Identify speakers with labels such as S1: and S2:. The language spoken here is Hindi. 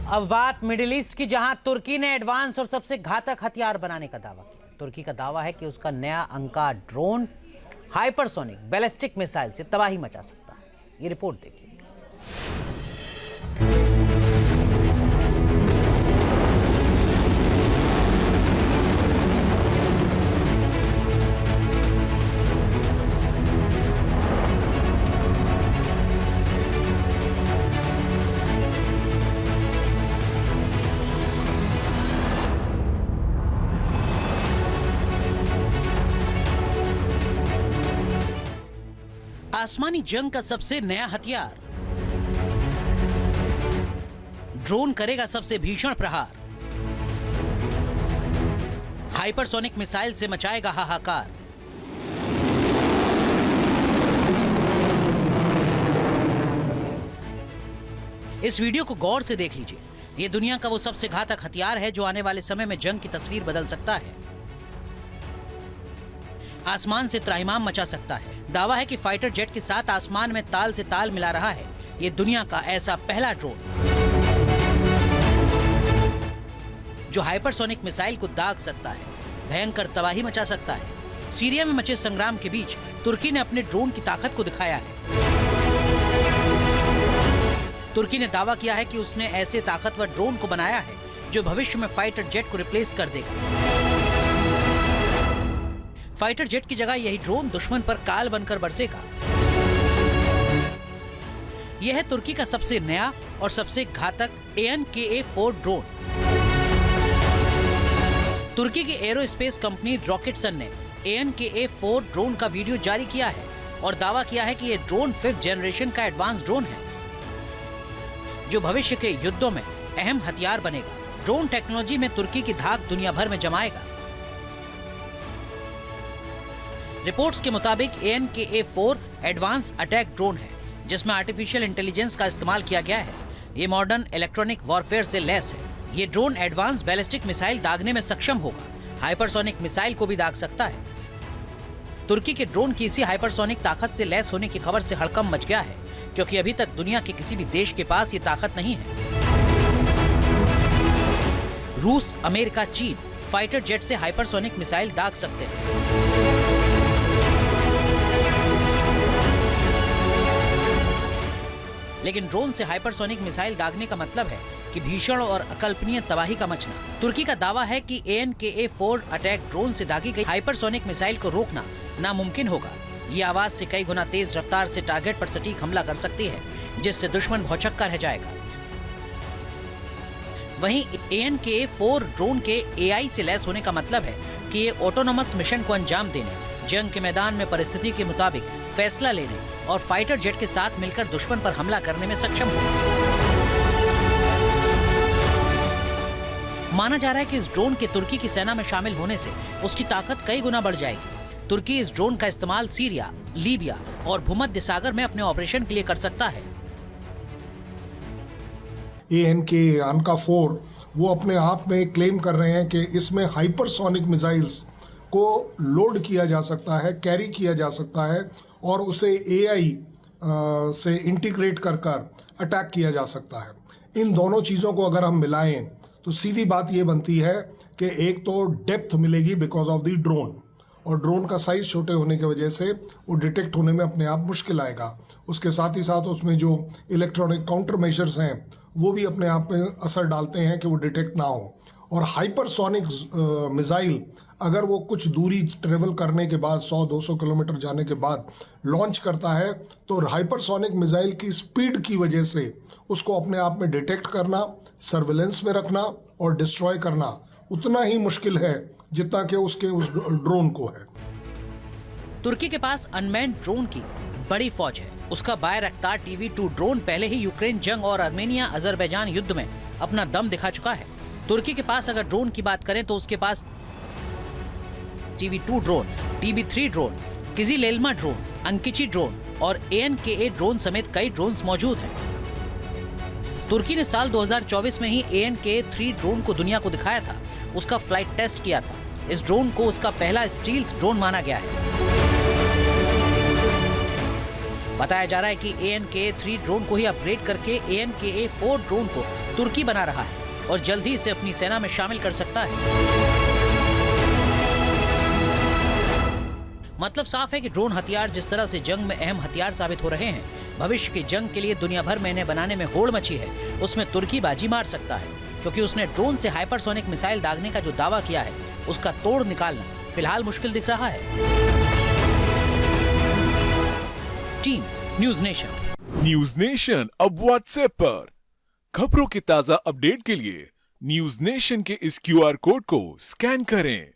S1: अब बात मिडिल ईस्ट की, जहां तुर्की ने एडवांस और सबसे घातक हथियार बनाने का दावा किया। तुर्की का दावा है कि उसका नया अंका ड्रोन हाइपरसोनिक बैलिस्टिक मिसाइल से तबाही मचा सकता है। ये रिपोर्ट देखिए। आसमानी जंग का सबसे नया हथियार, ड्रोन करेगा सबसे भीषण प्रहार, हाइपरसोनिक मिसाइल से मचाएगा हाहाकार। इस वीडियो को गौर से देख लीजिए। यह दुनिया का वो सबसे घातक हथियार है जो आने वाले समय में जंग की तस्वीर बदल सकता है, आसमान से त्राहिमाम मचा सकता है। दावा है कि फाइटर जेट के साथ आसमान में ताल से ताल मिला रहा है ये दुनिया का ऐसा पहला ड्रोन जो हाइपरसोनिक मिसाइल को दाग सकता है, भयंकर तबाही मचा सकता है। सीरिया में मचे संग्राम के बीच तुर्की ने अपने ड्रोन की ताकत को दिखाया है। तुर्की ने दावा किया है कि उसने ऐसे ताकतवर ड्रोन को बनाया है जो भविष्य में फाइटर जेट को रिप्लेस कर देगा। फाइटर जेट की जगह यही ड्रोन दुश्मन पर काल बनकर बरसेगा। यह है तुर्की का सबसे नया और सबसे घातक AN/KA-4 ड्रोन। तुर्की की एरोस्पेस कंपनी रॉकेटसन ने AN/KA-4 ड्रोन का वीडियो जारी किया है और दावा किया है कि यह ड्रोन 5th जनरेशन का एडवांस ड्रोन है जो भविष्य के युद्धों में अहम हथियार बनेगा। ड्रोन टेक्नोलॉजी में तुर्की की धाक दुनिया भर में जमाएगा। रिपोर्ट्स के मुताबिक AN/KA-4 एडवांस अटैक ड्रोन है जिसमें आर्टिफिशियल इंटेलिजेंस का इस्तेमाल किया गया है। ये मॉडर्न इलेक्ट्रॉनिक वॉरफेयर से लैस है। ये ड्रोन एडवांस बैलिस्टिक मिसाइल दागने में सक्षम होगा। हाइपरसोनिक मिसाइल को भी दाग सकता है। तुर्की के ड्रोन की इसी हाइपरसोनिक ताकत से लैस होने की खबर से हड़कंप मच गया है क्योंकि अभी तक दुनिया के किसी भी देश के पास ये ताकत नहीं है। रूस, अमेरिका, चीन फाइटर जेट से हाइपरसोनिक मिसाइल दाग सकते हैं। लेकिन ड्रोन से हाइपरसोनिक मिसाइल दागने का मतलब है कि भीषण और अकल्पनीय तबाही का मचना। तुर्की का दावा है कि AN/KA-4 अटैक ड्रोन से दागी गई हाइपरसोनिक मिसाइल को रोकना नामुमकिन होगा। ये आवाज से कई गुना तेज रफ्तार से टारगेट पर सटीक हमला कर सकती है जिससे दुश्मन भौचक्का रह जाएगा। वहीं AN/KA-4 ड्रोन के AI से लैस होने का मतलब है कि ये ऑटोनोमस मिशन को अंजाम देने, जंग के मैदान में परिस्थिति के मुताबिक फैसला लेने और फाइटर जेट के साथ मिलकर दुश्मन पर हमला करने में सक्षम होगा। माना जा रहा है कि इस ड्रोन के तुर्की की सेना में शामिल होने से उसकी ताकत कई गुना बढ़ जाएगी। तुर्की इस ड्रोन का इस्तेमाल सीरिया, लीबिया और भूमध्य सागर में अपने ऑपरेशन के लिए कर सकता है।
S2: AN/KA-4 वो अपने आप में क्लेम कर रहे हैं कि इसमें हाइपरसोनिक मिसाइल्स को लोड किया जा सकता है, कैरी किया जा सकता है और उसे AI से इंटीग्रेट कर अटैक किया जा सकता है। इन दोनों चीज़ों को अगर हम मिलाएं तो सीधी बात ये बनती है कि एक तो डेप्थ मिलेगी बिकॉज ऑफ द ड्रोन, और ड्रोन का साइज छोटे होने की वजह से वो डिटेक्ट होने में अपने आप मुश्किल आएगा। उसके साथ ही साथ उसमें जो इलेक्ट्रॉनिक काउंटर मेजर्स हैं वो भी अपने आप में असर डालते हैं कि वो डिटेक्ट ना हो। और हाइपरसोनिक मिसाइल अगर वो कुछ दूरी ट्रेवल करने के बाद 100-200 किलोमीटर जाने के बाद लॉन्च करता है तो हाइपरसोनिक मिसाइल की स्पीड की वजह से उसको अपने आप में डिटेक्ट करना, सर्विलेंस में रखना और डिस्ट्रॉय करना उतना ही मुश्किल है जितना कि उसके उस ड्रोन को है।
S1: तुर्की के पास अनमैन्ड ड्रोन की बड़ी फौज है। उसका बायरक्तार TB2 ड्रोन पहले ही यूक्रेन जंग और आर्मेनिया अजरबैजान युद्ध में अपना दम दिखा चुका है। तुर्की के पास अगर ड्रोन की बात करें तो उसके पास TB2 drone, TB3 drone, Kizilelma drone, अंकिची ड्रोन और AN/KA ड्रोन समेत कई ड्रोन्स मौजूद हैं। तुर्की ने साल 2024 में ही AN/KA-3 ड्रोन को दुनिया को दिखाया था। उसका फ्लाइट टेस्ट किया था। इस ड्रोन को उसका पहला स्टील्थ ड्रोन माना गया है। बताया जा रहा है कि AN/KA-3 ड्रोन को ही अपग्रेड करके AN/KA-4 ड्रोन को तुर्की बना रहा है और जल्द ही इसे अपनी सेना में शामिल कर सकता है। मतलब साफ है कि ड्रोन हथियार जिस तरह से जंग में अहम हथियार साबित हो रहे हैं, भविष्य की जंग के लिए दुनिया भर में इन्हें बनाने में होड़ मची है, उसमें तुर्की बाजी मार सकता है, क्योंकि उसने ड्रोन से हाइपरसोनिक मिसाइल दागने का जो दावा किया है, उसका तोड़ निकालना फिलहाल मुश्किल दिख रहा है। Team news nation.
S3: News nation अब व्हाट्सएप पर खबरों के ताजा अपडेट के लिए न्यूज नेशन के इस QR कोड को स्कैन करें।